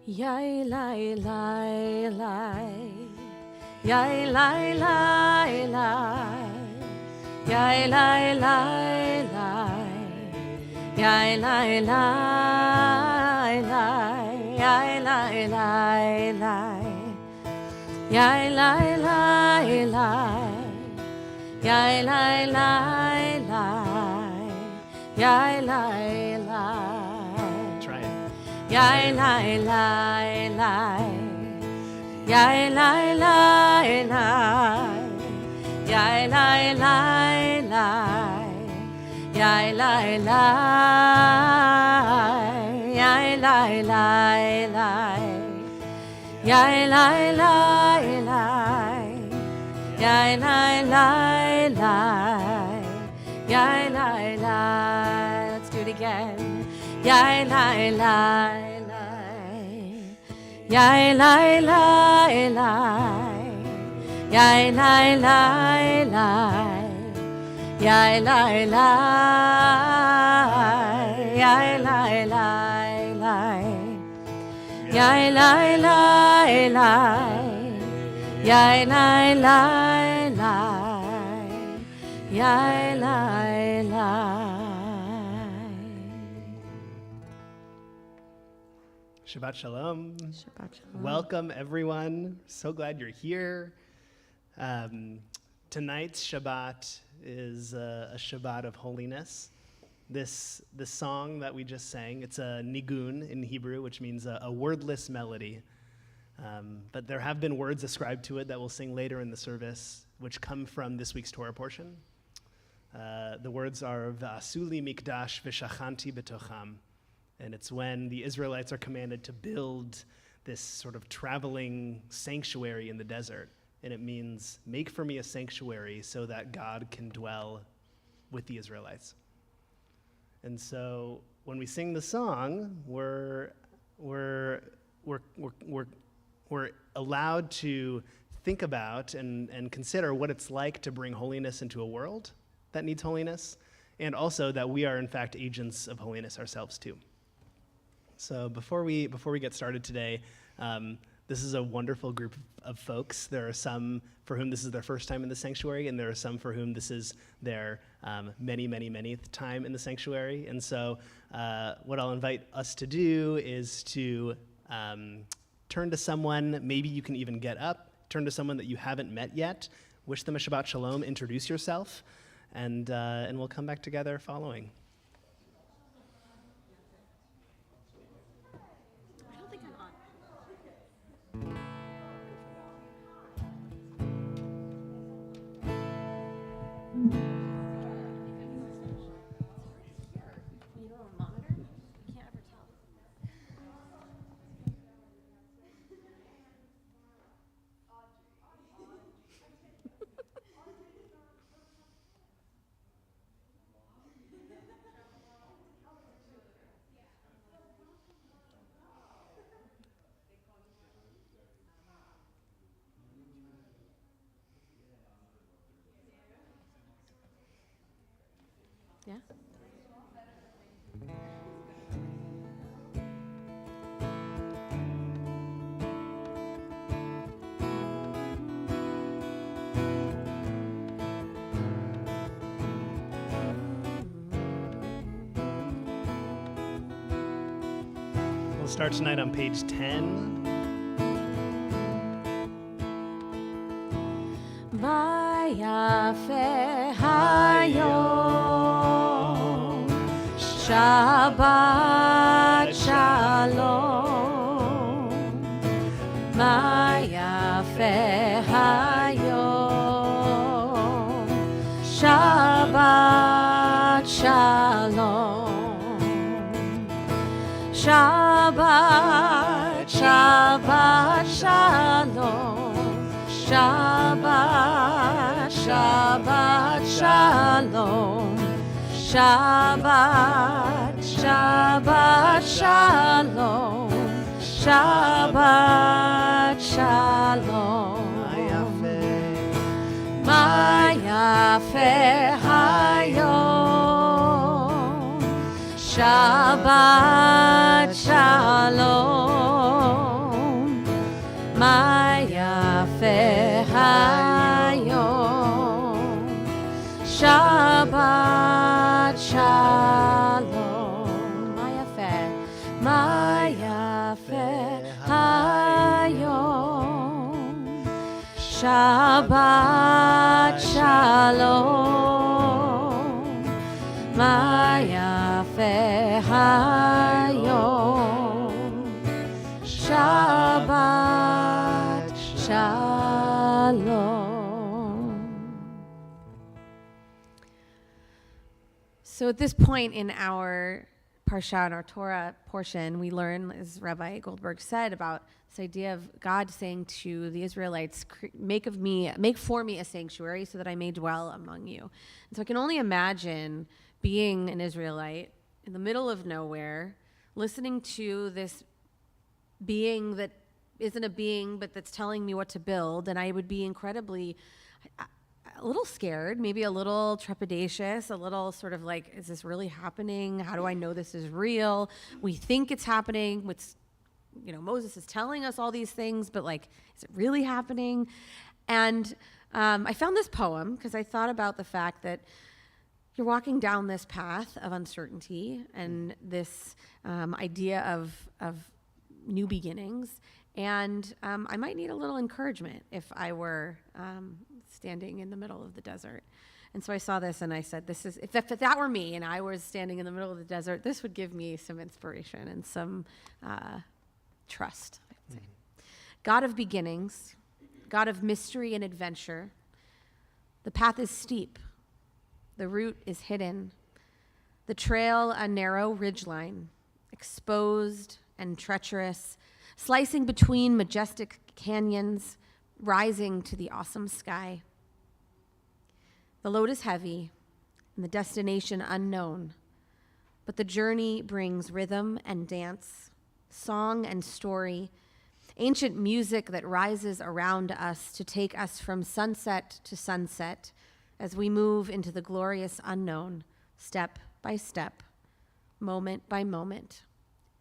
Yai lai lai lai, yai lai lai lai, yai lai lai lai, yai lai lai lai, yai lai lai lai, yai lai lai lai, yai lai lai lai, yai lai lai. Yai lai lai lai, yai lai lai lai, yai lai lai lai, yai lai lai, yai lai lai lai, yai lai lai lai, yai lai lai lai, yai lai lai. Let's do it again. Yai lai lai lai, yai lai lai lai, yai lai lai lai, yai lai lai, yai lai lai lai, yai lai lai lai, yai lai lai lai, yai lai lai. Shabbat Shalom. Shabbat Shalom. Welcome, everyone. So glad you're here. Tonight's Shabbat is a Shabbat of holiness. This song that we just sang, it's a nigun in Hebrew, which means a wordless melody. But there have been words ascribed to it that we'll sing later in the service, which come from this week's Torah portion. The words are V'asuli mikdash v'shachanti b'tocham. And it's when the Israelites are commanded to build this sort of traveling sanctuary in the desert. And it means, make for me a sanctuary so that God can dwell with the Israelites. And so when we sing the song, we're allowed to think about and consider what it's like to bring holiness into a world that needs holiness, and also that we are in fact agents of holiness ourselves too. So before we get started today, this is a wonderful group of folks. There are some for whom this is their first time in the sanctuary, and there are some for whom this is their many time in the sanctuary. And so what I'll invite us to do is to turn to someone, maybe you can even get up, turn to someone that you haven't met yet, wish them a Shabbat Shalom, introduce yourself, and we'll come back together following. Yeah? We'll start tonight on page 10. Vayafe hayom, Shabbat Shalom. Vayafe hayom, Shabbat Shalom. Shabbat, Shabbat Shalom. Shabbat, Shabbat Shalom. Shabbat, Shabbat Shalom. Shabbat Shalom. Mayafe hayom. Shabbat Shalom. Shabbat Shalom, Ma yafe hayom, Shabbat Shalom. So at this point in our Parsha and our Torah portion, we learn, as Rabbi Goldberg said, about this idea of God saying to the Israelites, make for me a sanctuary so that I may dwell among you. And so I can only imagine being an Israelite in the middle of nowhere, listening to this being that isn't a being, but that's telling me what to build. And I would be incredibly, a little scared, maybe a little trepidatious, a little sort of like, is this really happening? How do I know this is real? We think it's happening. Moses is telling us all these things, but like, is it really happening? And I found this poem because I thought about the fact that you're walking down this path of uncertainty and this idea of new beginnings. And I might need a little encouragement if I were standing in the middle of the desert. And so I saw this and I said, if that were me and I was standing in the middle of the desert, this would give me some inspiration and some trust, I would say. God of beginnings, God of mystery and adventure, the path is steep, the route is hidden, the trail a narrow ridgeline, exposed and treacherous, slicing between majestic canyons, rising to the awesome sky. The load is heavy and the destination unknown, but the journey brings rhythm and dance, song and story, ancient music that rises around us to take us from sunset to sunset as we move into the glorious unknown, step by step, moment by moment,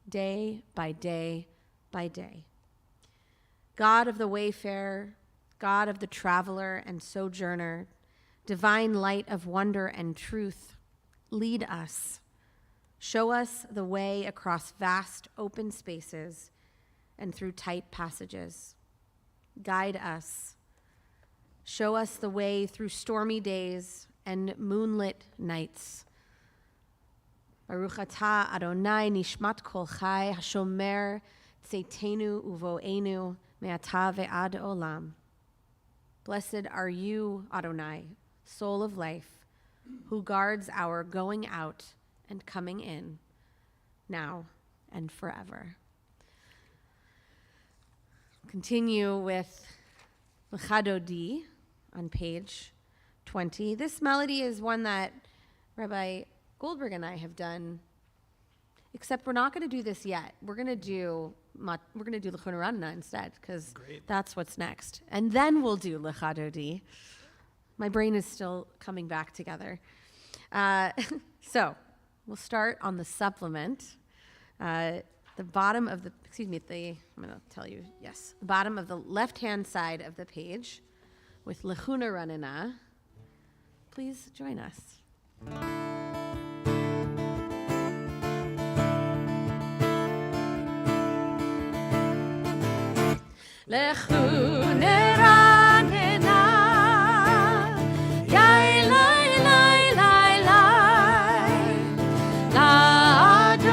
day by day by day. God of the wayfarer, God of the traveler and sojourner, divine light of wonder and truth, lead us. Show us the way across vast open spaces and through tight passages. Guide us. Show us the way through stormy days and moonlit nights. Baruch atah Adonai nishmat kol chai hashomer tzeitenu uvoenu me'atah ve'ad olam. Blessed are you, Adonai, soul of life, who guards our going out and coming in, now and forever. Continue with L'chadodi on page 20. This melody is one that Rabbi Goldberg and I have done, except we're not going to do this yet. We're going to do L'chun Ranana instead, because that's what's next. And then we'll do L'chadodi. My brain is still coming back together. So we'll start on the supplement. The bottom of the, I'm going to tell you, yes, the bottom of the left-hand side of the page with L'chun Ranana. Please join us. L'chun Ranana, yai lai lai lai lai, l'Adonai,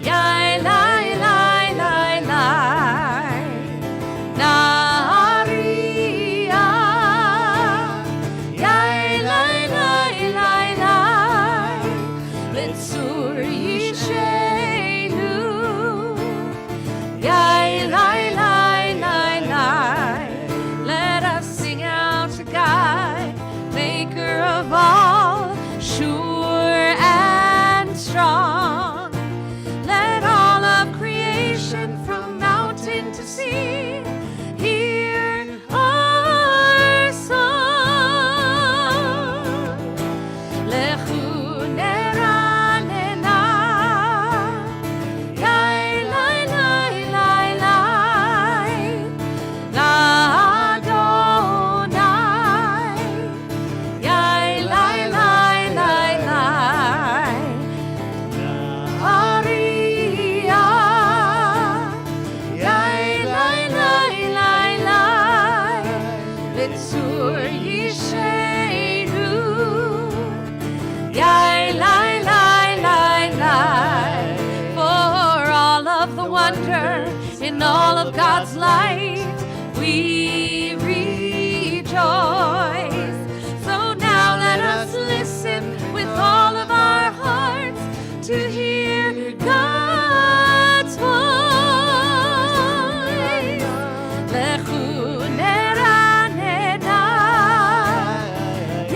yai lai lai lai lai, na'ariyah, yai lai lai lai lai, l'tzur yishenu, yai lai wonder in all of God's light. We rejoice. So now let us listen with all of our hearts to hear God's voice. Lechu neranena,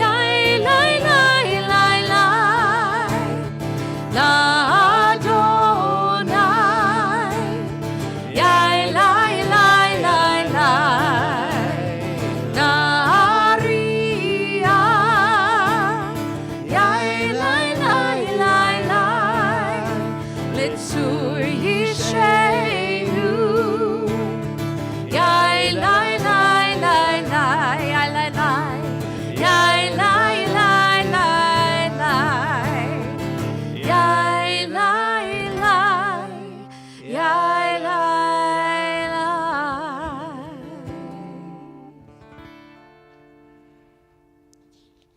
yai lai lai lai lai, l'Adonai, yai lai lai lai lai, na'aria, yai lai lai lai lai, l'tzur yishenu, yai lai lai lai lai, yai lai lai, yai lai lai lai lai, yai lai lai, yai lai lai.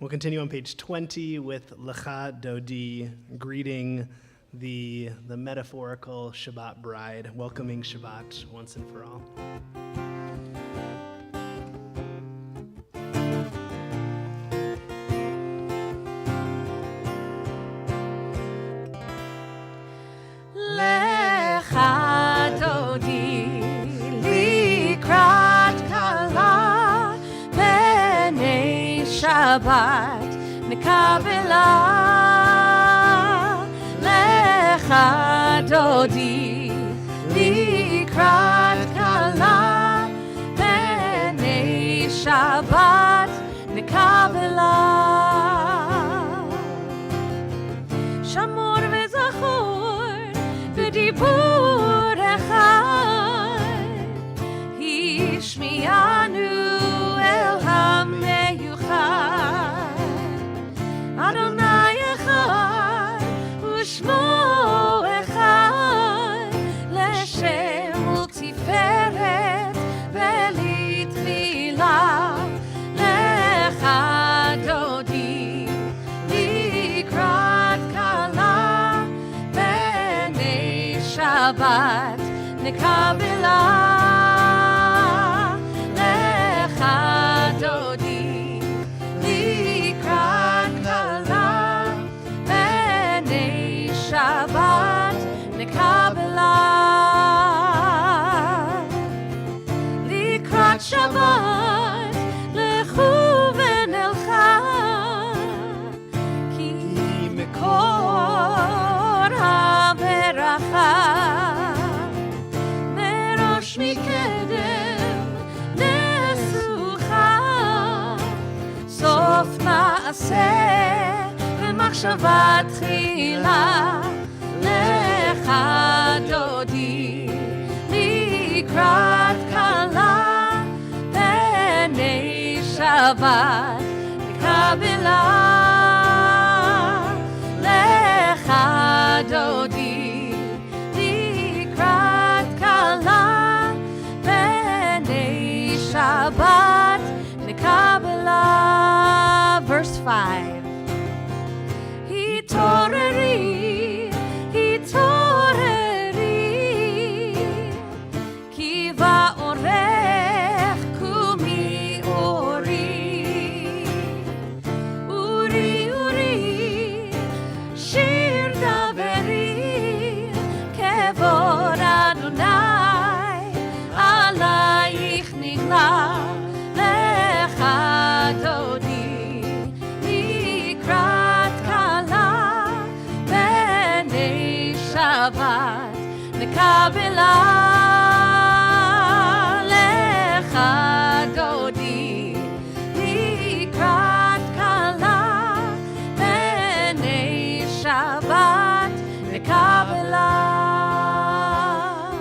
We'll continue on page 20 with Lecha Dodi, greeting the metaphorical Shabbat bride, welcoming Shabbat once and for all. Lecha Dodi, likrat kala, b'nei Shabbat, nekabela. Lecha Dodi, likrat kala, b'nei Shabbat, nekabela. Shamor וזכור בדיבור אחד, השמיענו אל המיוחד. אדוני אחד ושמו אחד, לשם ולתפארת ולתפילה. לך דודי לקראת כלה, בני שבת נקבלה. לך דודי לקראת כלה, בני שבת נקבלה. לקראת שבת לכו ונלכה, כי מקור הברכה מראש מקדם נסוכה, סוף מעשה ומחשבה תחילה. לך דודי לקראת כלה, בני שבת נקבלה. לך דודי לקראת כלה, בני שבת נקבלה. Verse 5. התעוררי, התעוררי, כי באורך קומי אורי. אורי, אורי, שיר דברי, כבוד אדוני עלייך נגלה. לך דודי לקראת כלה, בני שבת נקבלה. לך דודי לקראת כלה, בני שבת נקבלה.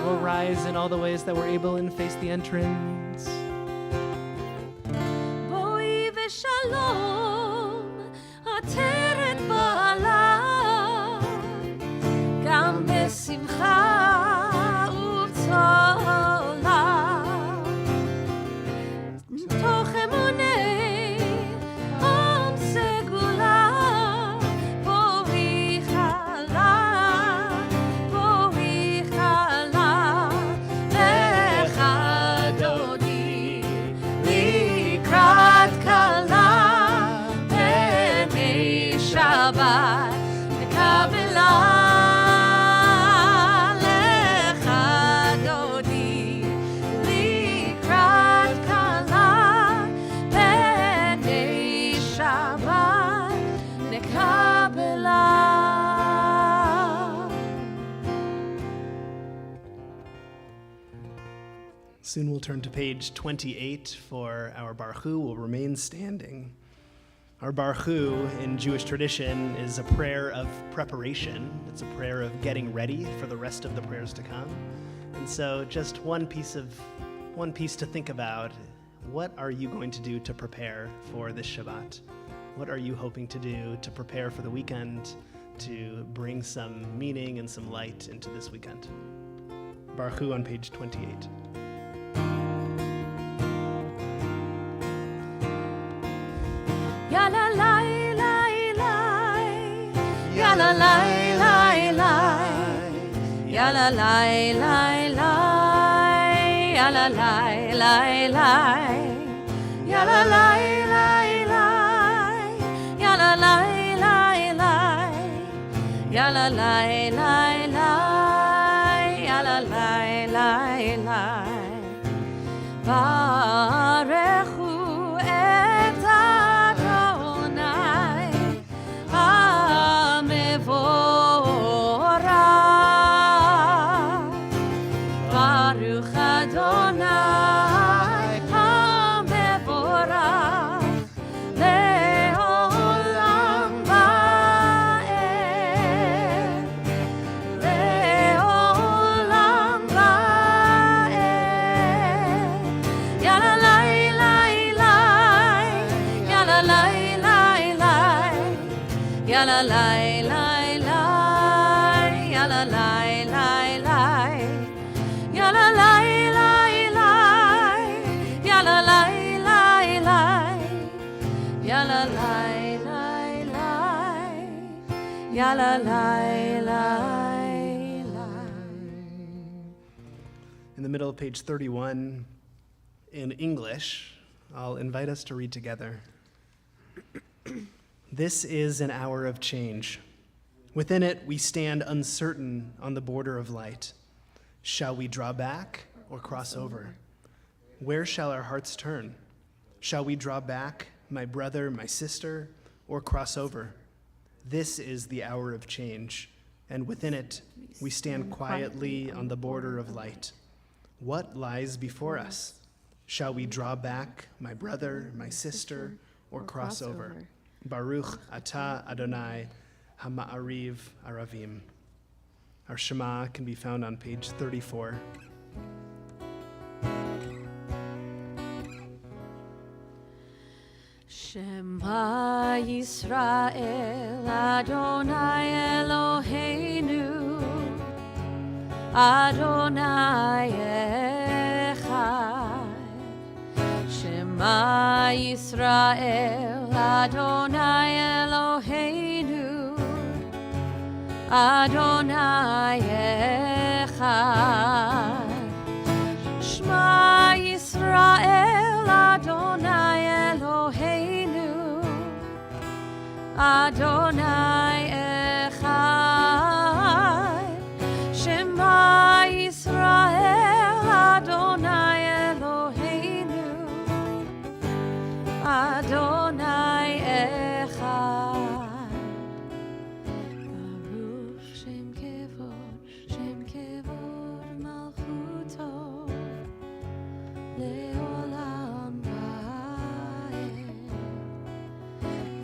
We'll rise in all the ways that we're able and face the entrance. בואי ושלום, עטרת בעלה, גם בשמחה ובצהלה. תוך אמוני עם סגולה, בואי חלה, בואי חלה. Soon we'll turn to page 28 for our Baruch Hu. We'll remain standing. Our Baruch Hu in Jewish tradition is a prayer of preparation. It's a prayer of getting ready for the rest of the prayers to come. And so just one piece to think about. What are you going to do to prepare for this Shabbat? What are you hoping to do to prepare for the weekend, to bring some meaning and some light into this weekend? Baruch Hu on page 28. Ya la la la la, ya la la la la, ya la la la la, ya la la la la, ya la la la la, ya la la la la, ya la la la la, ya la la la la. Barechu et Adonai HaMevorach. Baruch Adonai HaMevorach le'olam va'ed. Le'olam va'ed. Ya la la la la, ya la la la la, ya la la la la, ya la la la la, ya la la la la, ya la la la la, ya la la la la, ya la la la la. In the middle of page 31, in English, I'll invite us to read together. This is an hour of change. Within it, we stand uncertain on the border of light. Shall we draw back or cross over? Where shall our hearts turn? Shall we draw back, my brother, my sister, or cross over? This is the hour of change, and within it, we stand quietly on the border of light. What lies before us? Shall we draw back, my brother, my sister, or cross over? Baruch atah Adonai Hama'ariv Aravim. Our Shema can be found on page 34. Shema Yisrael Adonai Eloheinu Adonai Echad. Shema Yisrael Adonai Eloheinu Adonai Echad. Shema Yisrael Adonai Eloheinu Adonai Echad. Shema Yisrael Adonai Eloheinu Adonai Echad. Baruch Shem Kevod Malchuto Le'olam va'ed.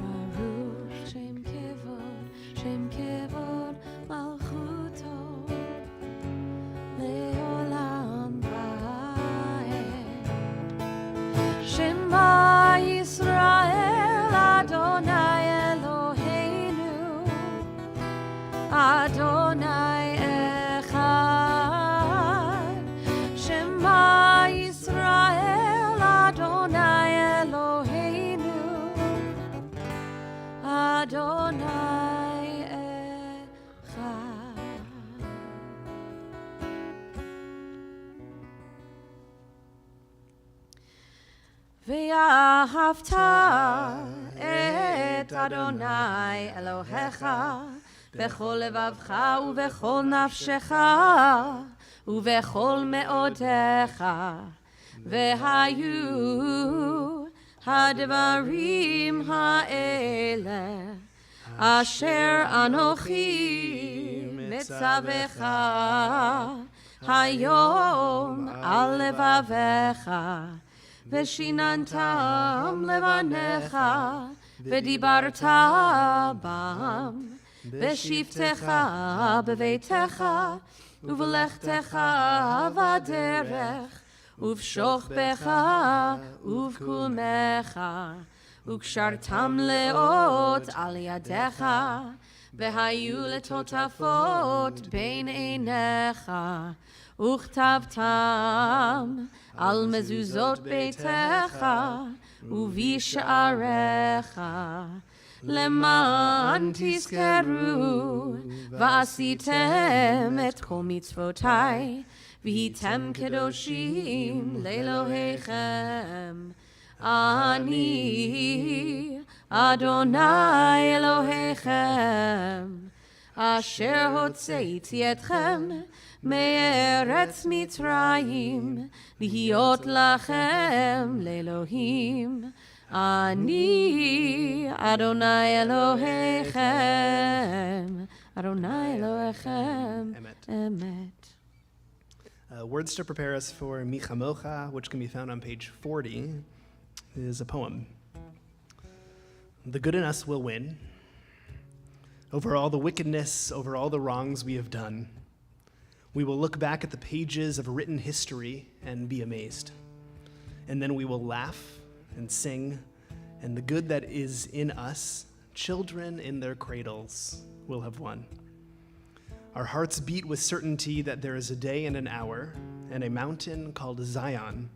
Baruch Shem Kevod Malchuto Le'olam va'ed. Shema Yisrael Adonai Eloheinu Adonai Echad. Shema Yisrael Adonai Eloheinu Adonai Echad. Ve'ahavta et Adonai Elohecha bechol levavcha ubechol nafshecha ubechol me'odecha ve'hayu hadvarim ha'ele asher anochi mitzavecha היום על לבביך, ושיננתם לבניך, ודיברת בם, בשבתך בביתך, ובלכתך בדרך, ובשוכבך ובקומך, וקשרתם לאות על ידיך, והיו לטוטפות בין עיניך, וכתבתם על מזוזות ביתך ובשעריך, למען תזכרו ועשיתם את כל מצוותיי, והייתם קדושים לאלוהיכם. אני אדוני אלוהיכם, אשר הוצאתי אתכם מארץ מצרים, להיות לכם לאלוהים. אני אדוני אלוהיכם, אדוני אלוהיכם, אמת. Words to prepare us for Mi Chamocha, which can be found on page 40, is a poem. The good in us will win over all the wickedness, over all the wrongs we have done. We will look back at the pages of written history and be amazed. And then we will laugh and sing, and the good that is in us, children in their cradles, will have won. Our hearts beat with certainty that there is a day and an hour and a mountain called Zion,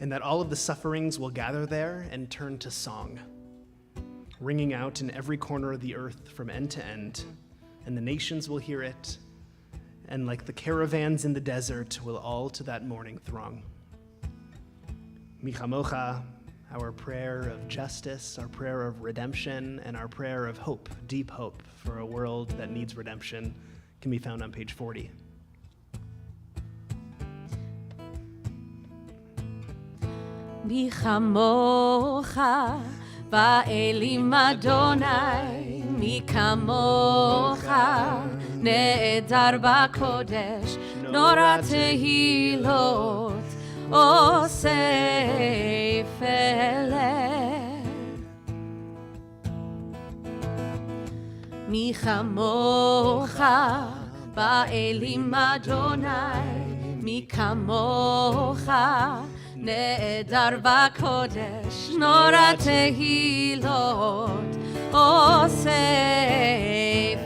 and that all of the sufferings will gather there and turn to song, ringing out in every corner of the earth from end to end, and the nations will hear it, and like the caravans in the desert will all to that morning throng. Mi Chamocha, our prayer of justice, our prayer of redemption, and our prayer of hope, deep hope for a world that needs redemption, can be found on page 40. Mi chamocha ba'elim Adonai, mi kamocha ne'edar ba'kodesh, nora tehilot osef eleh. Mi chamocha ba'elim Adonai, mi kamocha נעדר בקודש, נורא תהילות, אוסף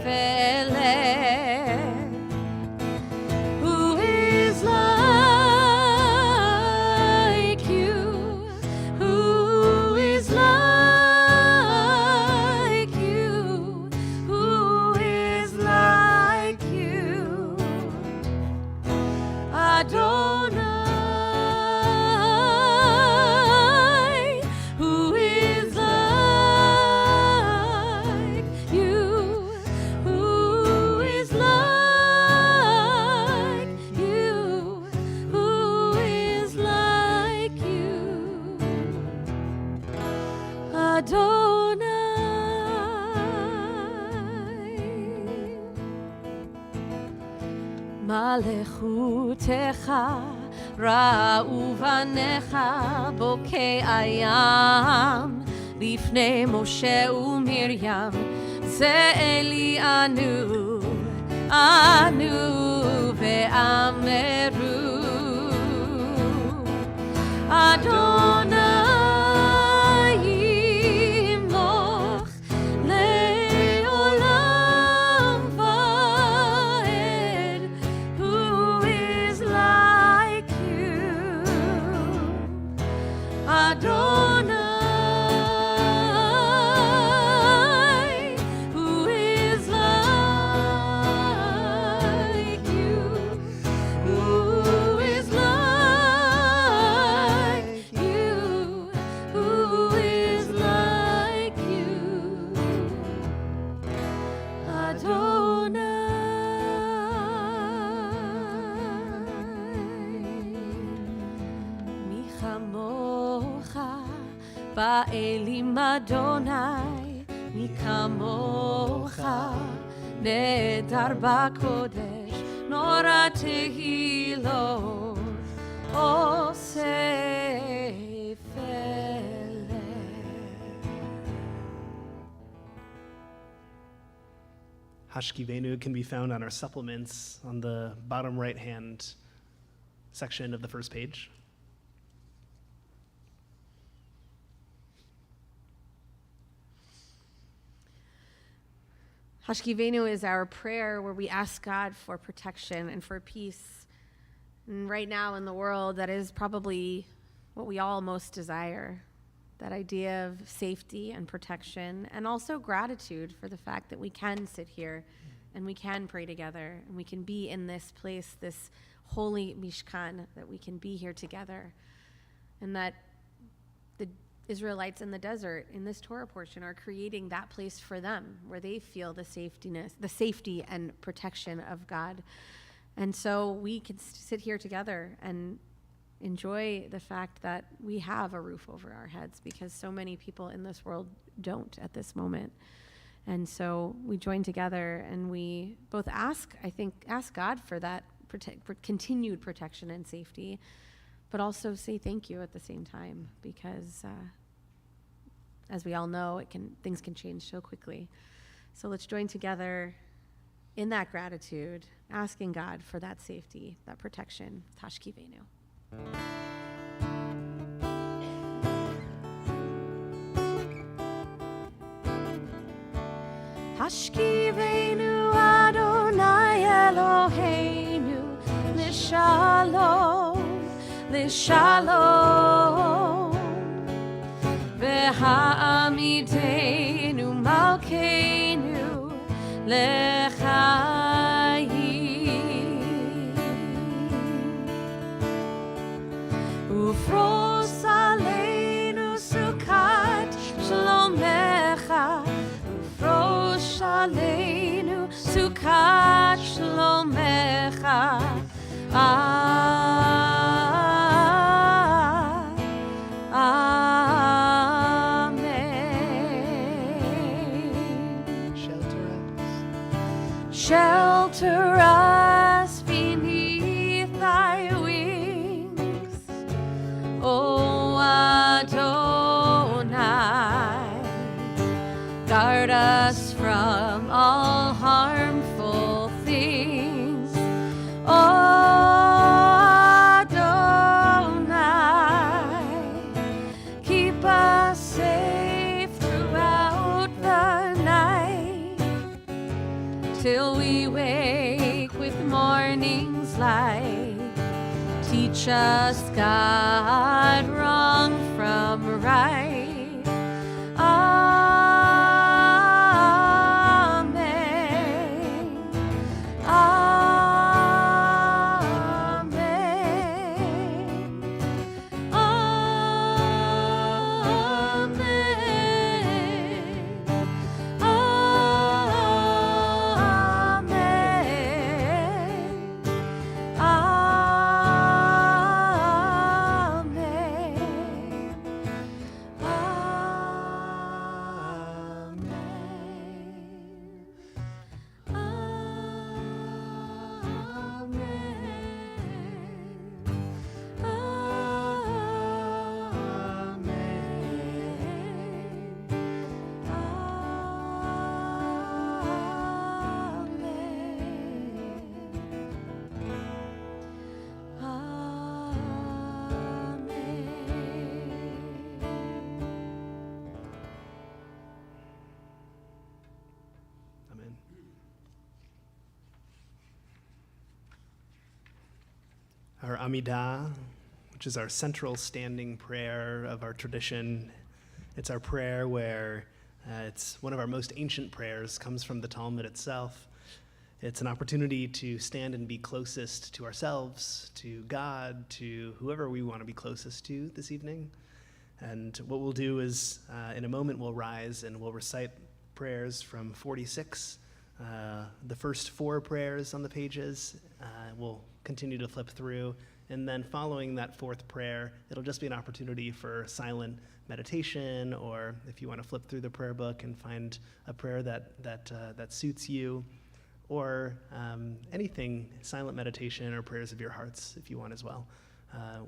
אלך. Who is like you? Who is like you? Who is like you? Adonai. מלכותך ראו בניך בוקי הים לפני משה ומרים זה אלי אנו ואמרו אדוני באלים אדוני, מי כמוך נעדר בקודש, nora tehilo o se fele. Hashkivenu can be found on our supplements on the bottom right-hand section of the first page. Hashkivenu is our prayer where we ask God for protection and for peace. And right now in the world, that is probably what we all most desire. That idea of safety and protection, and also gratitude for the fact that we can sit here and we can pray together and we can be in this place, this holy Mishkan, that we can be here together. And that the Israelites in the desert in this Torah portion are creating that place for them where they feel the safety and protection of God. And so we can sit here together and enjoy the fact that we have a roof over our heads, because so many people in this world don't at this moment. And so we join together and we both ask God for that for continued protection and safety, but also say thank you at the same time, because as we all know, things can change so quickly. So let's join together in that gratitude, asking God for that safety, that protection. Tashkivenu. Hashkivenu Adonai Eloheinu Lishalom, Lishalom V'ha'amidenu Malkeinu L'chaim Ufros aleinu sukat shlomecha, Ufros aleinu sukat shlomecha. Amen. Shelter us beneath thy wings, O Adonai. Guard us from all harmful things, O Adonai. Keep us safe throughout the night, till we wake with morning's light. Teach us, God, wrong from right. Amen. Amen. Amen. Amen. Our Amidah, which is our central standing prayer of our tradition, it's our prayer where it's one of our most ancient prayers, comes from the Talmud itself. It's an opportunity to stand and be closest to ourselves, to God, to whoever we want to be closest to this evening. And what we'll do is, in a moment, we'll rise and we'll recite prayers from 46. The first 4 prayers on the pages, we'll continue to flip through. And then following that 4th prayer, it'll just be an opportunity for silent meditation, or if you want to flip through the prayer book and find a prayer that suits you, or anything, silent meditation or prayers of your hearts if you want as well.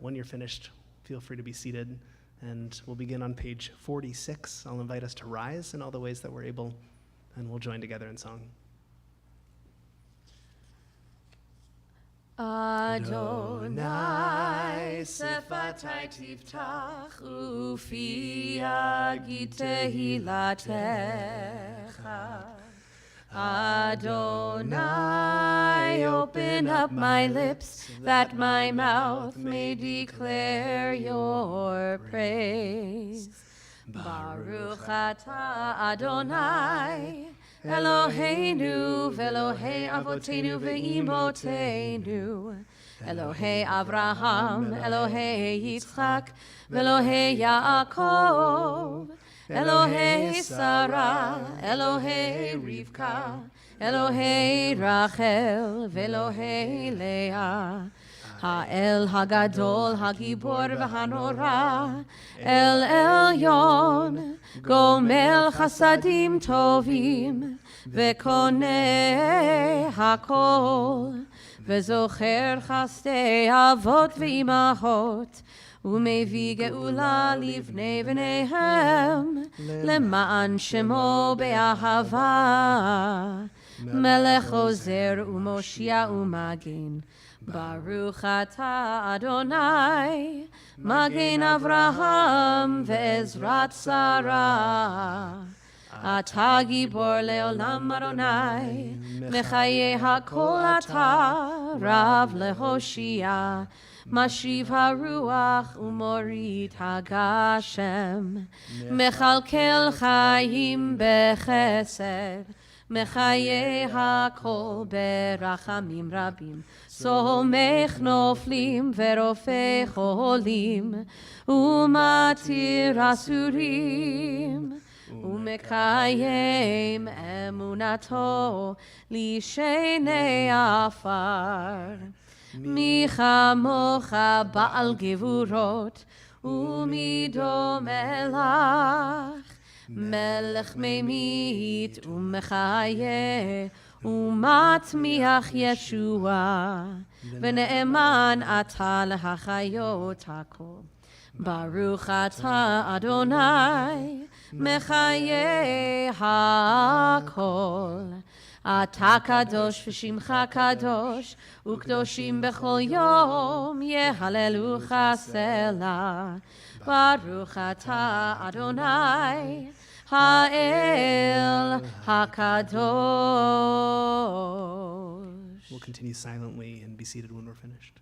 When you're finished, feel free to be seated, and we'll begin on page 46. I'll invite us to rise in all the ways that we're able, and we'll join together in song. Adonai sefatai tiftach ufi yagid tehilatecha. Adonai, open up my lips, that my mouth may declare your praise. Baruch atah Adonai, Eloheinu v'Elohei avotenu ve'imotenu, Elohei Avraham, Elohei Yitzchak, v'Elohei Yaakov, Elohei Sarah, Elohei Rivka, Elohei Rachel, v'Elohei Leah, Ha'el Hagadol, Hagibor v'Hanora, El Elyon, Gomel Chasadim Tovim, V'Koneh Hakol, V'Zocher Chasdei Avot v'Imahot, U'Mevi Geula Livnei V'neihem, Le'ma'an Shemo Be'ahava, Melech Ozer U'Moshia U'Magin, Baruch atah Adonai, Magen Avraham ve'ezrat Sarah. Atah gibor le'olam Adonai, Mechaye hakol atah, Rav lehoshia, Mashiv haruach u'morit hagashem, Mechalkel chayim bechesed, Mechaye hakol berachamim rabim, Somech noflim ve'rofeh cholim, U'matir asurim, U'mekayem emunato lishenei afar. Michamocha ba'al gevurot, U'mido melach, Melech memit u'mechaye, U'matmiach Yeshua, V'ne'eman atah lehachayot hakol. Baruch atah Adonai, Mechaye hakol. Atah kadosh v'shimcha kadosh, U'kdoshim b'chol yom, Yehalelucha selah. Baruch atah Adonai, Ha'el HaKadosh. We'll continue silently and be seated when we're finished.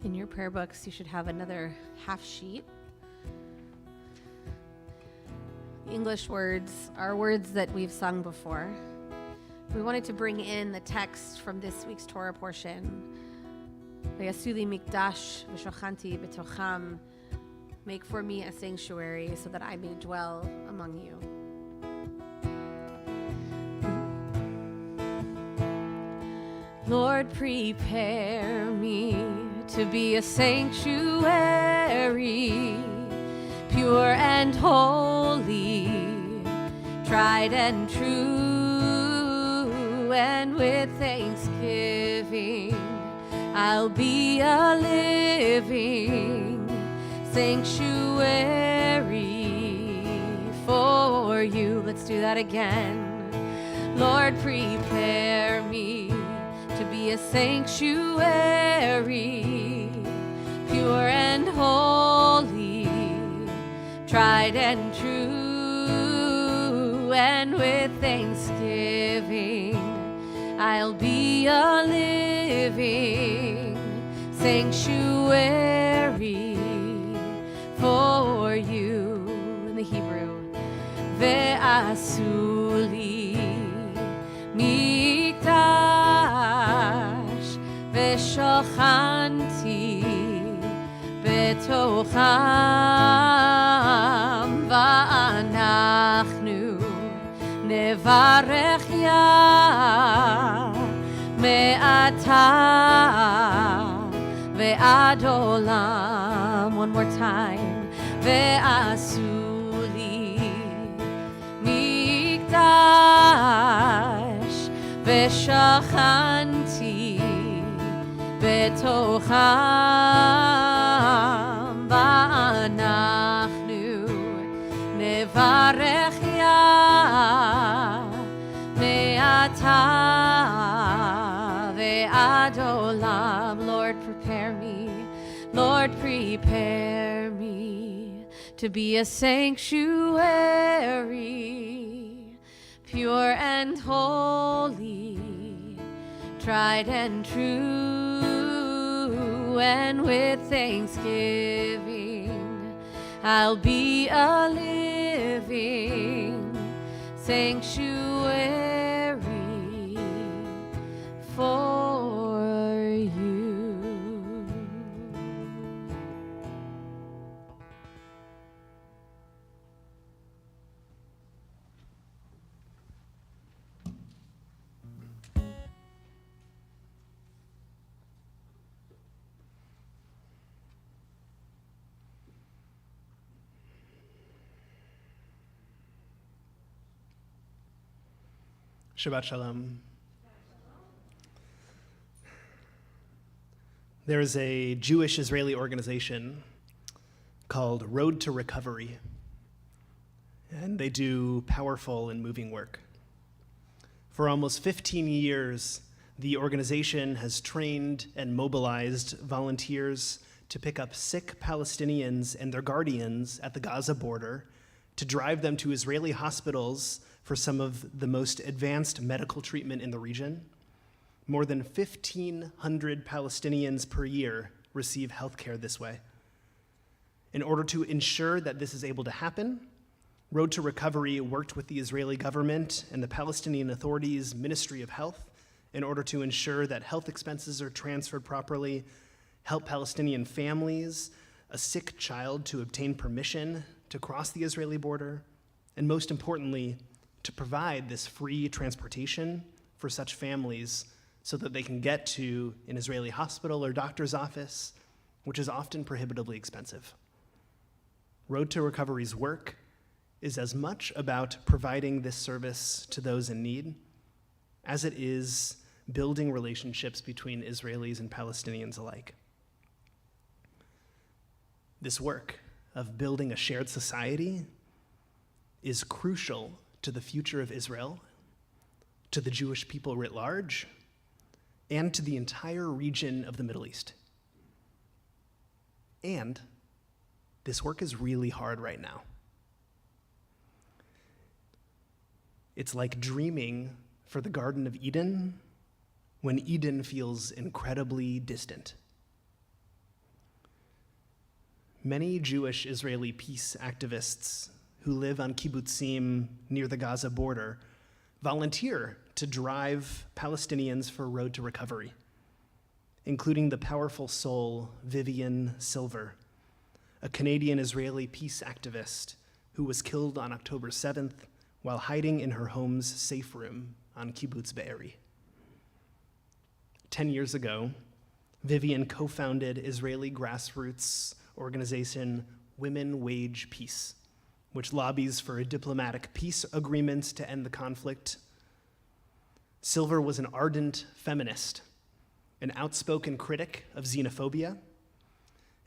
In your prayer books, you should have another half sheet. The English words are words that we've sung before. We wanted to bring in the text from this week's Torah portion V'yasu li mikdash v'shochanti b'tocham. Make for me a sanctuary so that I may dwell among you. Lord, prepare me to be a sanctuary, pure and holy, tried and true, and with thanksgiving I'll be a living sanctuary for you. Let's do that again. Lord, prepare me to be a sanctuary, pure and holy, tried and true, and with thanksgiving I'll be a living sanctuary for you. In the Hebrew, ve'asu li mikdash ve'shochanti betocham va'anachnu nevarech ya me'ata ve'ad olam. One more time. Ve'asu li mikdash ve'shachanti betocham va'anachnu nevarech ya me'ata ve'ad olam. Lord, prepare me. Lord, prepare me to be a sanctuary, pure and holy, tried and true, and with thanksgiving I'll be a living sanctuary for you. Shabbat Shalom. There is a Jewish-Israeli organization called Road to Recovery, and they do powerful and moving work. For almost 15 years, the organization has trained and mobilized volunteers to pick up sick Palestinians and their guardians at the Gaza border, to drive them to Israeli hospitals for some of the most advanced medical treatment in the region. More than 1,500 Palestinians per year receive health care this way. In order to ensure that this is able to happen, Road to Recovery worked with the Israeli government and the Palestinian Authority's Ministry of Health in order to ensure that health expenses are transferred properly, help Palestinian families, a sick child to obtain permission to cross the Israeli border, and most importantly, to provide this free transportation for such families so that they can get to an Israeli hospital or doctor's office, which is often prohibitively expensive. Road to Recovery's work is as much about providing this service to those in need as it is building relationships between Israelis and Palestinians alike. This work of building a shared society is crucial to the future of Israel, to the Jewish people writ large, and to the entire region of the Middle East. And this work is really hard right now. It's like dreaming for the Garden of Eden when Eden feels incredibly distant. Many Jewish Israeli peace activists who live on kibbutzim near the Gaza border volunteer to drive Palestinians for Road to Recovery. including the powerful soul Vivian Silver, a Canadian-Israeli peace activist who was killed on October 7th while hiding in her home's safe room on Kibbutz Be'eri. 10 years ago, Vivian co-founded Israeli grassroots organization Women Wage Peace, which lobbies for a diplomatic peace agreement to end the conflict. Silver was an ardent feminist, an outspoken critic of xenophobia,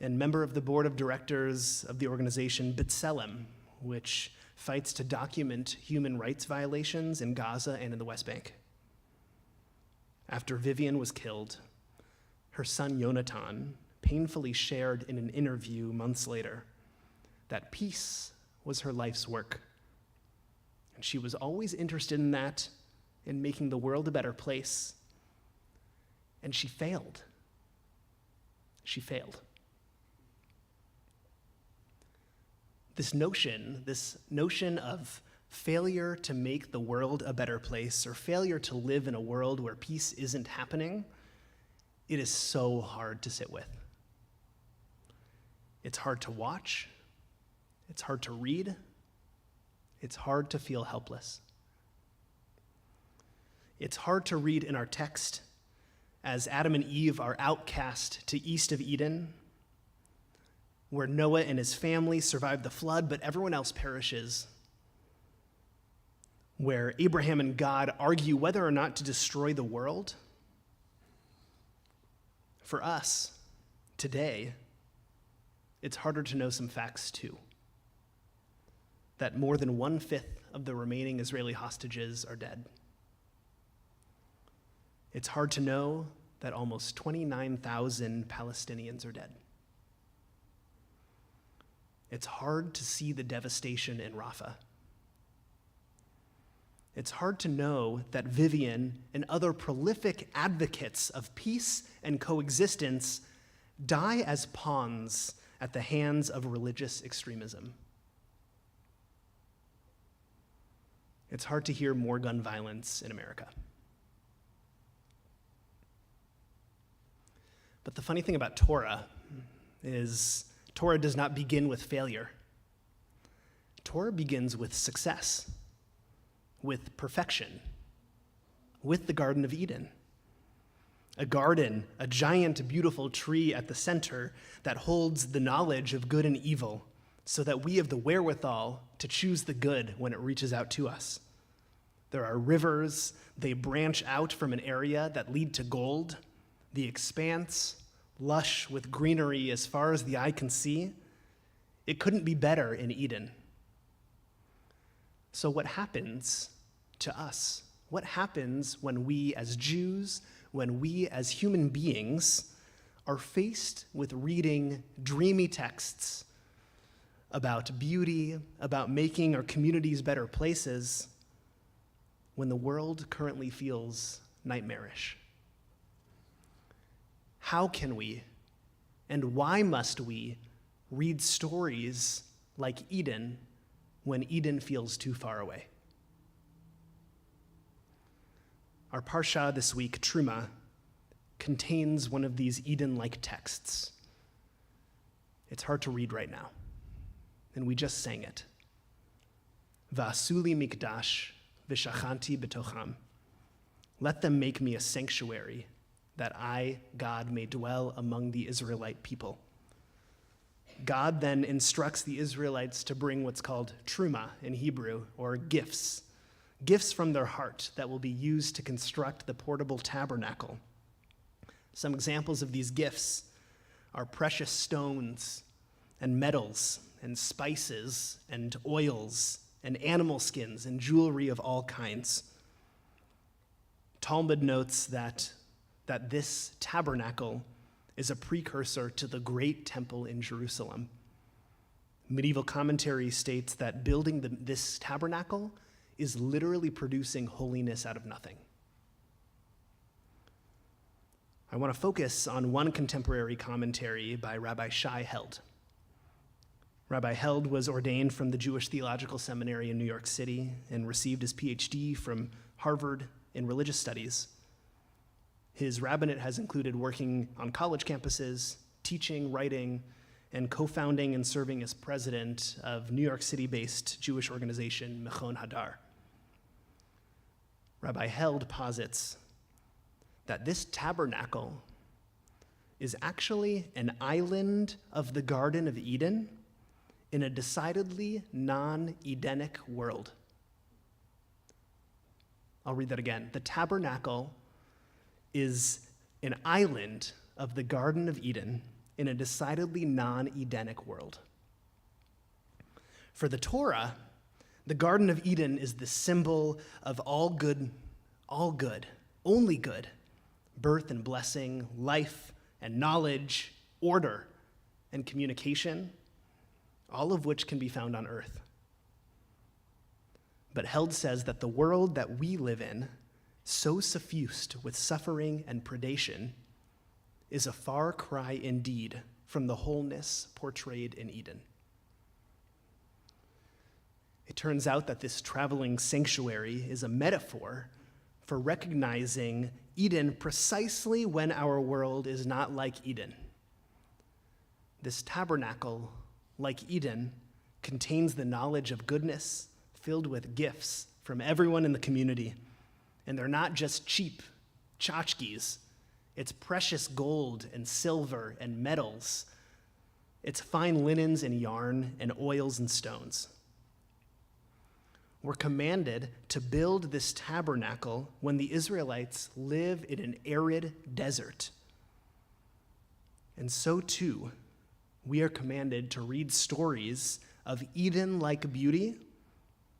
and member of the board of directors of the organization B'Tselem, which fights to document human rights violations in Gaza and in the West Bank. After Vivian was killed, her son Yonatan painfully shared in an interview months later that peace was her life's work. And she was always interested in that, in making the world a better place. And she failed. She failed. This notion of failure to make the world a better place, or failure to live in a world where peace isn't happening, it is so hard to sit with. It's hard to watch. It's hard to read. It's hard to feel helpless. It's hard to read in our text as Adam and Eve are outcast to east of Eden, where Noah and his family survive the flood, but everyone else perishes, where Abraham and God argue whether or not to destroy the world. For us, today, it's harder to know some facts too. That more than 1/5 of the remaining Israeli hostages are dead. It's hard to know that almost 29,000 Palestinians are dead. It's hard to see the devastation in Rafah. It's hard to know that Vivian and other prolific advocates of peace and coexistence die as pawns at the hands of religious extremism. It's hard to hear more gun violence in America. But the funny thing about Torah is Torah does not begin with failure. Torah begins with success, with perfection, with the Garden of Eden. A garden, a giant, beautiful tree at the center that holds the knowledge of good and evil so that we have the wherewithal to choose the good when it reaches out to us. There are rivers, they branch out from an area that lead to gold, the expanse, lush with greenery as far as the eye can see. It couldn't be better in Eden. So what happens to us? What happens when we as Jews, when we as human beings are faced with reading dreamy texts about beauty, about making our communities better places, when the world currently feels nightmarish? How can we, and why must we, read stories like Eden when Eden feels too far away? Our parsha this week, Truma, contains one of these Eden-like texts. It's hard to read right now, and we just sang it. Va'asuli mikdash v'shachanti b'tocham. Let them make me a sanctuary, that I, God, may dwell among the Israelite people. God then instructs the Israelites to bring what's called truma in Hebrew, or gifts from their heart that will be used to construct the portable tabernacle. Some examples of these gifts are precious stones and metals and spices and oils and animal skins and jewelry of all kinds. Talmud notes that this tabernacle is a precursor to the great temple in Jerusalem. Medieval commentary states that building this tabernacle is literally producing holiness out of nothing. I want to focus on one contemporary commentary by Rabbi Shai Held. Rabbi Held was ordained from the Jewish Theological Seminary in New York City and received his PhD from Harvard in religious studies. His rabbinate has included working on college campuses, teaching, writing, and co-founding and serving as president of New York City-based Jewish organization Mechon Hadar. Rabbi Held posits that this tabernacle is actually an island of the Garden of Eden in a decidedly non-Edenic world. I'll read that again. The tabernacle is an island of the Garden of Eden in a decidedly non-Edenic world. For the Torah, the Garden of Eden is the symbol of all good, only good, birth and blessing, life and knowledge, order and communication, all of which can be found on earth. But Held says that the world that we live in, so suffused with suffering and predation, is a far cry indeed from the wholeness portrayed in Eden. It turns out that this traveling sanctuary is a metaphor for recognizing Eden precisely when our world is not like Eden. This tabernacle, like Eden, contains the knowledge of goodness filled with gifts from everyone in the community. And they're not just cheap tchotchkes. It's precious gold and silver and metals. It's fine linens and yarn and oils and stones. We're commanded to build this tabernacle when the Israelites live in an arid desert. And so too, we are commanded to read stories of Eden-like beauty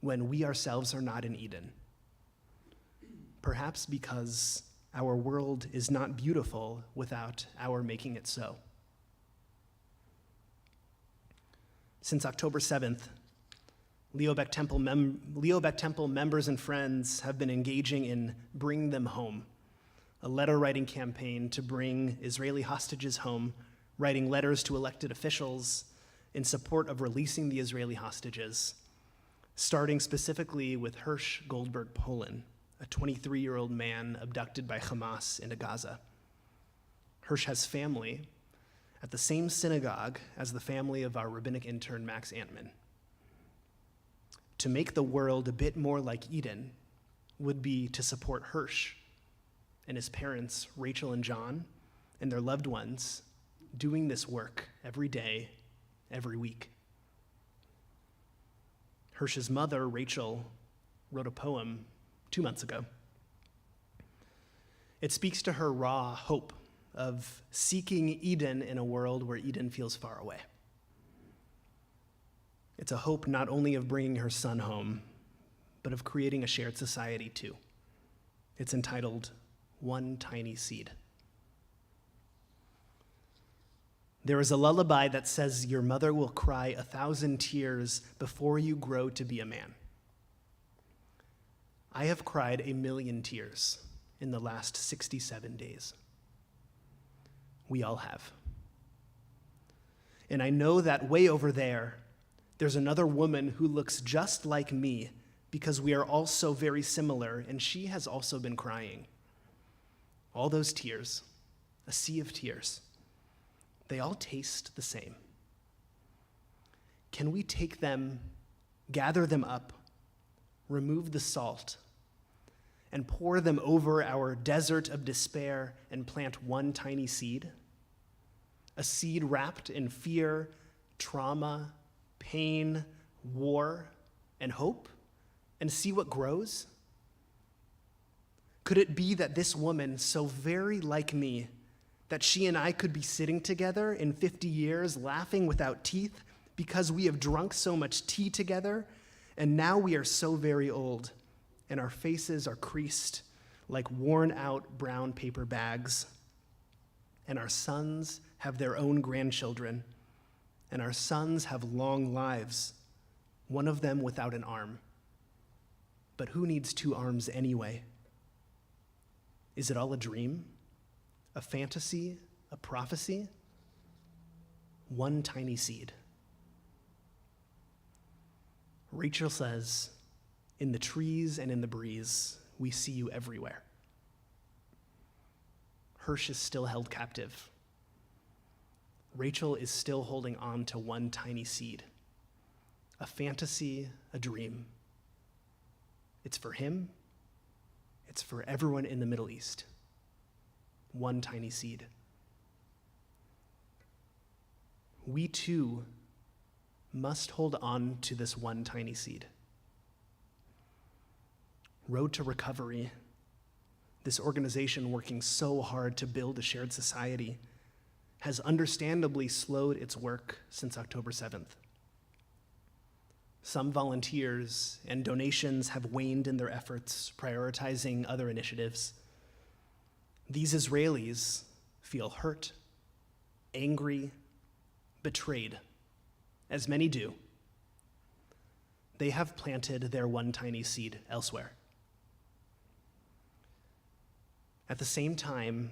when we ourselves are not in Eden. Perhaps because our world is not beautiful without our making it so. Since October 7th, Leo Beck Temple members and friends have been engaging in Bring Them Home, a letter-writing campaign to bring Israeli hostages home, writing letters to elected officials in support of releasing the Israeli hostages, starting specifically with Hirsch Goldberg Polin, a 23-year-old man abducted by Hamas into Gaza. Hirsch has family at the same synagogue as the family of our rabbinic intern, Max Antman. To make the world a bit more like Eden would be to support Hirsch and his parents, Rachel and John, and their loved ones doing this work every day, every week. Hirsch's mother, Rachel, wrote a poem 2 months ago. It speaks to her raw hope of seeking Eden in a world where Eden feels far away. It's a hope not only of bringing her son home, but of creating a shared society too. It's entitled One Tiny Seed. There is a lullaby that says your mother will cry 1,000 tears before you grow to be a man. I have cried 1,000,000 tears in the last 67 days. We all have. And I know that way over there's another woman who looks just like me because we are all so very similar, and she has also been crying. All those tears, a sea of tears, they all taste the same. Can we take them, gather them up, remove the salt, and pour them over our desert of despair and plant one tiny seed? A seed wrapped in fear, trauma, pain, war, and hope, and see what grows? Could it be that this woman, so very like me, that she and I could be sitting together in 50 years laughing without teeth because we have drunk so much tea together, and now we are so very old, and our faces are creased like worn-out brown paper bags, and our sons have their own grandchildren, and our sons have long lives, one of them without an arm. But who needs 2 arms anyway? Is it all a dream? A fantasy? A prophecy? One tiny seed. Rachel says, in the trees and in the breeze, we see you everywhere. Hirsch is still held captive. Rachel is still holding on to one tiny seed, a fantasy, a dream. It's for him, it's for everyone in the Middle East. One tiny seed. We too must hold on to this one tiny seed. Road to Recovery, this organization working so hard to build a shared society, has understandably slowed its work since October 7th. Some volunteers and donations have waned in their efforts, prioritizing other initiatives. These Israelis feel hurt, angry, betrayed, as many do. They have planted their one tiny seed elsewhere. At the same time,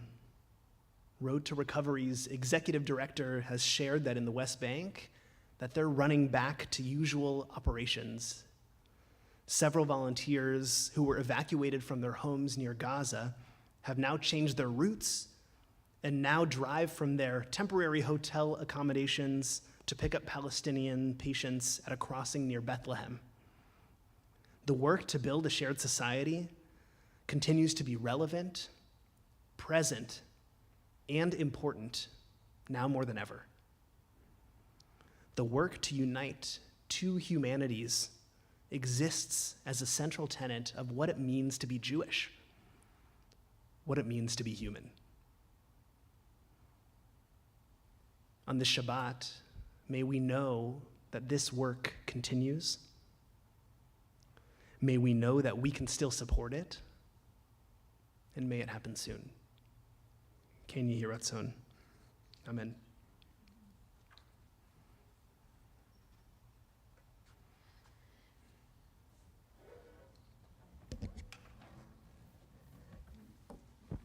Road to Recovery's executive director has shared that in the West Bank, that they're running back to usual operations. Several volunteers who were evacuated from their homes near Gaza have now changed their routes and now drive from their temporary hotel accommodations to pick up Palestinian patients at a crossing near Bethlehem. The work to build a shared society continues to be relevant, present, and important, now more than ever. The work to unite two humanities exists as a central tenet of what it means to be Jewish, what it means to be human. On this Shabbat, may we know that this work continues. May we know that we can still support it, and may it happen soon. Ken Yehi Ratzon. Amen.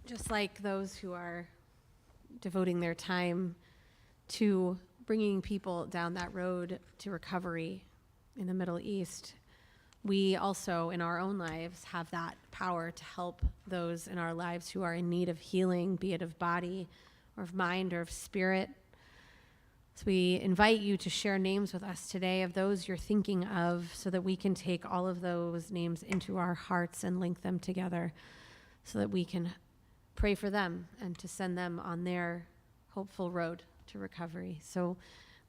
Just like those who are devoting their time to bringing people down that road to recovery in the Middle East, we also, in our own lives, have that power to help those in our lives who are in need of healing, be it of body or of mind or of spirit. So we invite you to share names with us today of those you're thinking of so that we can take all of those names into our hearts and link them together so that we can pray for them and to send them on their hopeful road to recovery. So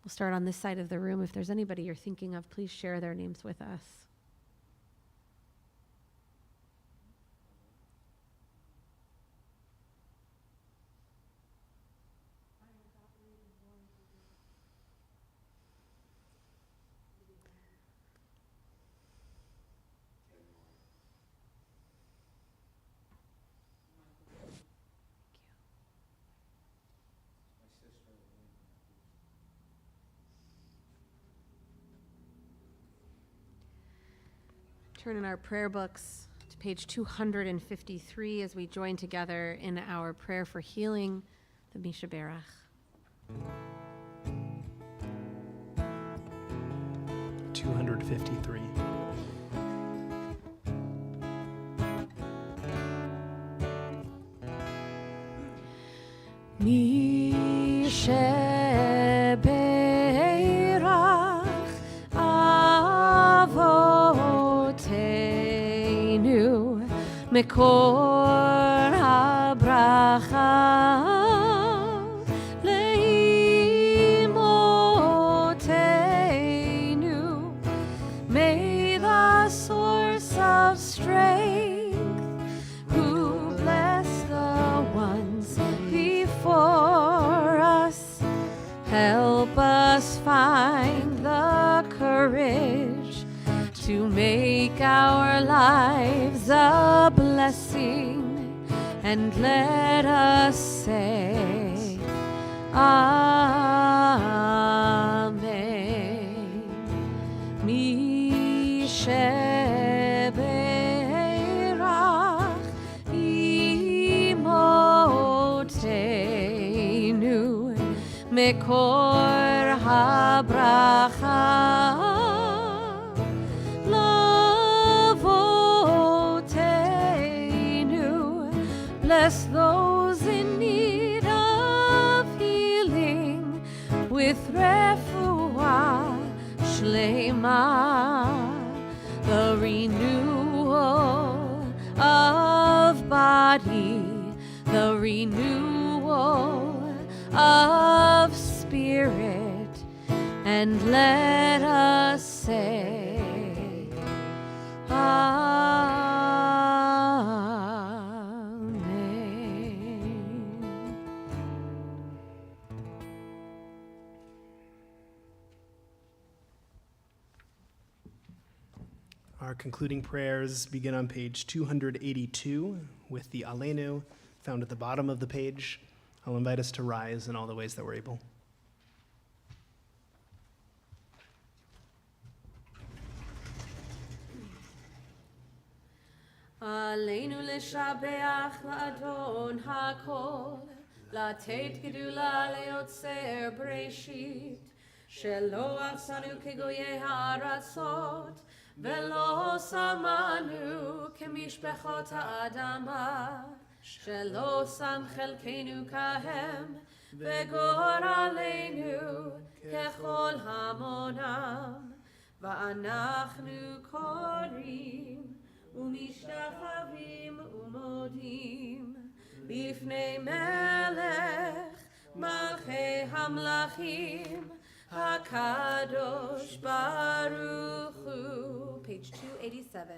we'll start on this side of the room. If there's anybody you're thinking of, please share their names with us. Turn in our prayer books to page 253 as we join together in our prayer for healing, the Misha Berach. 253. Misha Berach Avotenu Mekor HaBracha Leimotenu. May the source of strength who bless the ones before us help us find the courage to make our lives a blessing, and let us say Amen. Mishe Berach Imotenu Mekor HaBracha Lavotenu. Bless those in need renewal of body, the renewal of spirit, and let us say, Amen. Our concluding prayers begin on page 282 with the Aleinu found at the bottom of the page. I'll invite us to rise in all the ways that we're able. עלינו לשבח לאדון הכל, לתת גדולה ליוצר בראשית, שלא עשנו כגויי הארצות, ולא שמנו כמשפחות האדמה, שלא שם חלקנו כהם, וגורלנו ככל המונם, ואנחנו קוראים ומשתחווים ומודים לפני מלך מלכי המלכים הקדוש ברוך הוא. Page 287.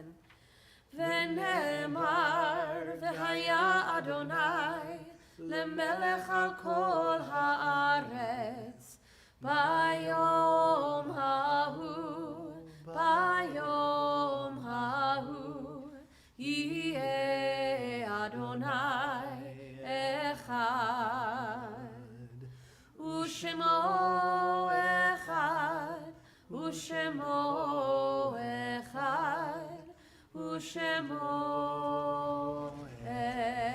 ונאמר והיה אדוני למלך על כל הארץ ביום ההוא, ביום ההוא יהיה אדוני אחד, ושמו אחד, ושמו אחד, ושמו אחד.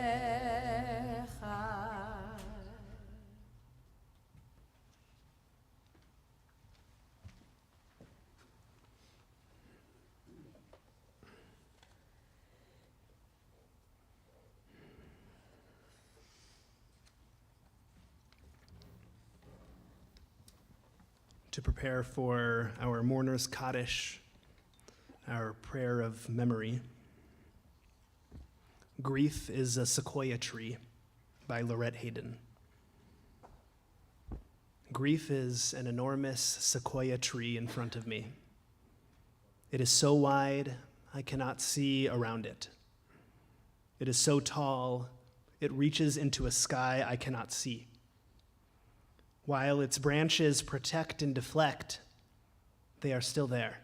To prepare for our mourner's Kaddish, our prayer of memory. Grief is a Sequoia Tree by Lorette Hayden. Grief is an enormous sequoia tree in front of me. It is so wide, I cannot see around it. It is so tall, it reaches into a sky I cannot see. While its branches protect and deflect, they are still there.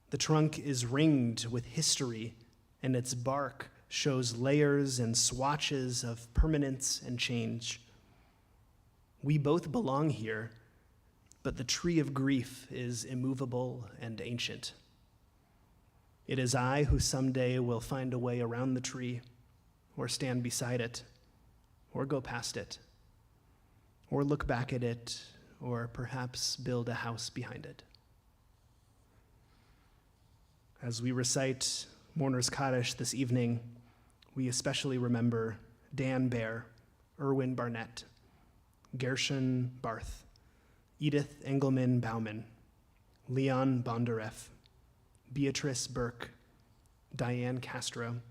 The trunk is ringed with history, and its bark shows layers and swatches of permanence and change. We both belong here, but the tree of grief is immovable and ancient. It is I who someday will find a way around the tree, or stand beside it, or go past it, or look back at it, or perhaps build a house behind it. As we recite Mourner's Kaddish this evening, we especially remember Dan Baer, Erwin Barnett, Gershon Barth, Edith Engelman Bauman, Leon Bondareff, Beatrice Burke, Diane Castro,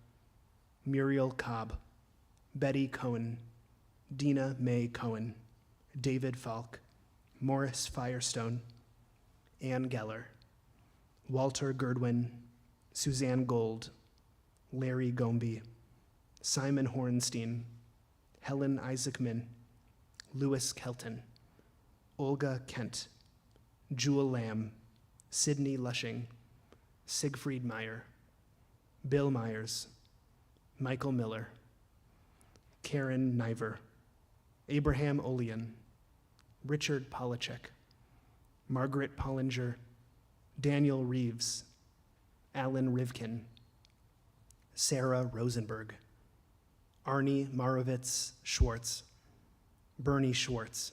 Muriel Cobb, Betty Cohen, Dina Mae Cohen, David Falk, Morris Firestone, Ann Geller, Walter Girdwin, Suzanne Gold, Larry Gombe, Simon Horenstein, Helen Isaacman, Louis Kelton, Olga Kent, Jewel Lamb, Sidney Lushing, Siegfried Meyer, Bill Myers, Michael Miller, Karen Niver, Abraham Olean, Richard Polachek, Margaret Pollinger, Daniel Reeves, Alan Rivkin, Sarah Rosenberg, Arnie Marovitz Schwartz, Bernie Schwartz,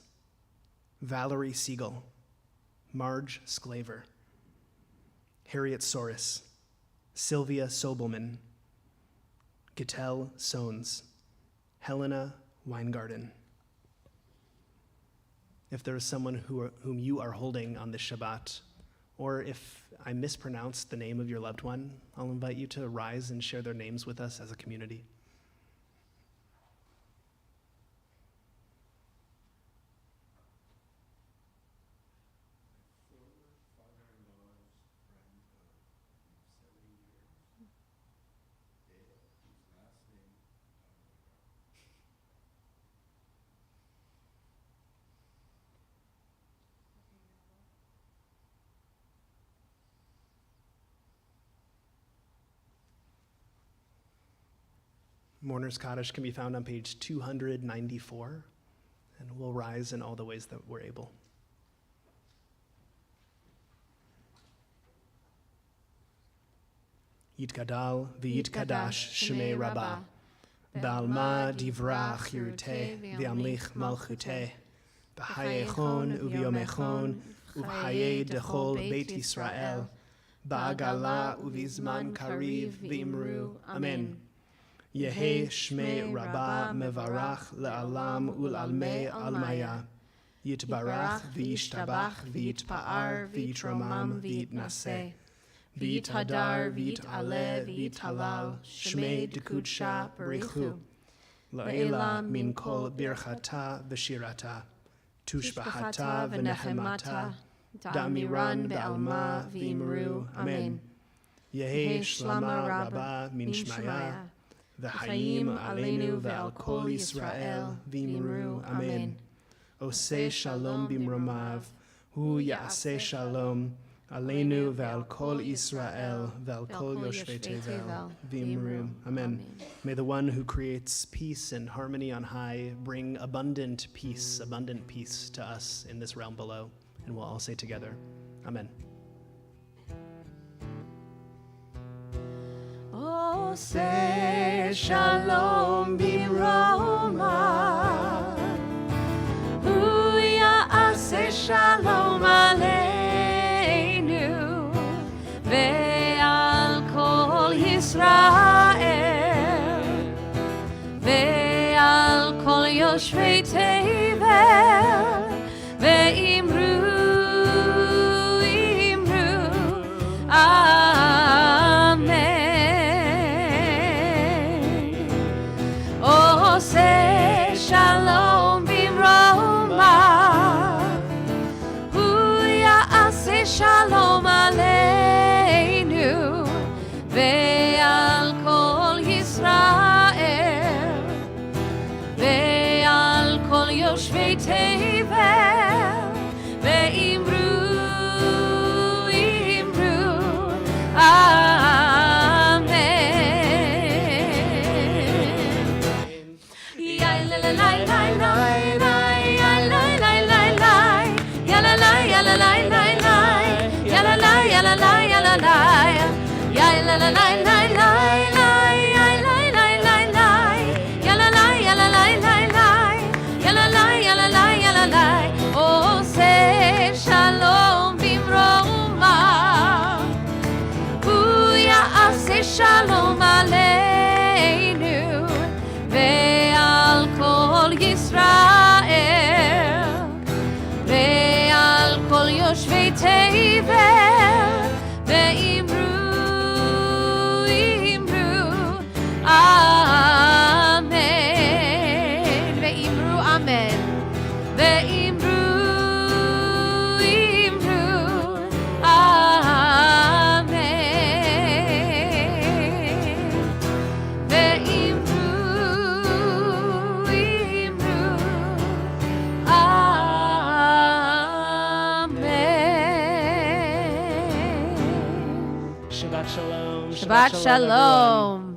Valerie Siegel, Marge Sclaver, Harriet Soros, Sylvia Sobelman, Gittel Sones, Helena Weingarten. If there is someone whom you are holding on this Shabbat, Or if I mispronounced the name of your loved one, I'll invite you to rise and share their names with us as a community. Mourner's Cottage can be found on page 294, and we'll rise in all the ways that we're able. Yitgadal v'yitkadash shemei Rabbah, ba'alma divrach yiruteh v'amlich malchuteh, b'hayechon u'v'yomechon u'b'hayei dechol beit Yisrael, ba'agala u'v'zman kariv v'imru. Amen. Yehi Shmei Rabbah mevarach le'alam ul'almei almaya. Yitbarach v'yishtabach v'yitpa'ar v'yitromam v'yitnaseh. V'yithadar v'yit'aleh v'yithalal Shmei dekudsha b'richu. La'ela min kol birchata v'shirata. Tushbahata v'nehemata. Da'miran be'alma v'imru. Amen. Yehi Shlama Rabbah min Shmaya. V'chayim aleinu ve'al kol Yisrael v'imru. Amen. Oseh shalom bimromav, hu ya'aseh shalom, aleinu ve'al kol Yisrael ve'al kol yoshvei tevel v'imru. Amen. May the one who creates peace and harmony on high bring abundant peace to us in this realm below. And we'll all say together, Amen. Say shalom b'roma, hu ya'aseh shalom aleinu, ve'al kol Yisrael, ve'al kol yoshvei tevel, ve'imru, say shalom b'roma, hu ya'aseh shalom aleinu, ve'al kol Yisrael, ve'al kol yoshvei tevel, ve'imru, oh, say shalom b'roma, hu ya'aseh shalom aleinu, ve'al kol Yisrael, ve'al kol yoshvei tevel, ve'imru, amen, ve'imru, amen, ve'imru, amen, ve'imru, amen. Shabbat shalom. Shabbat shalom.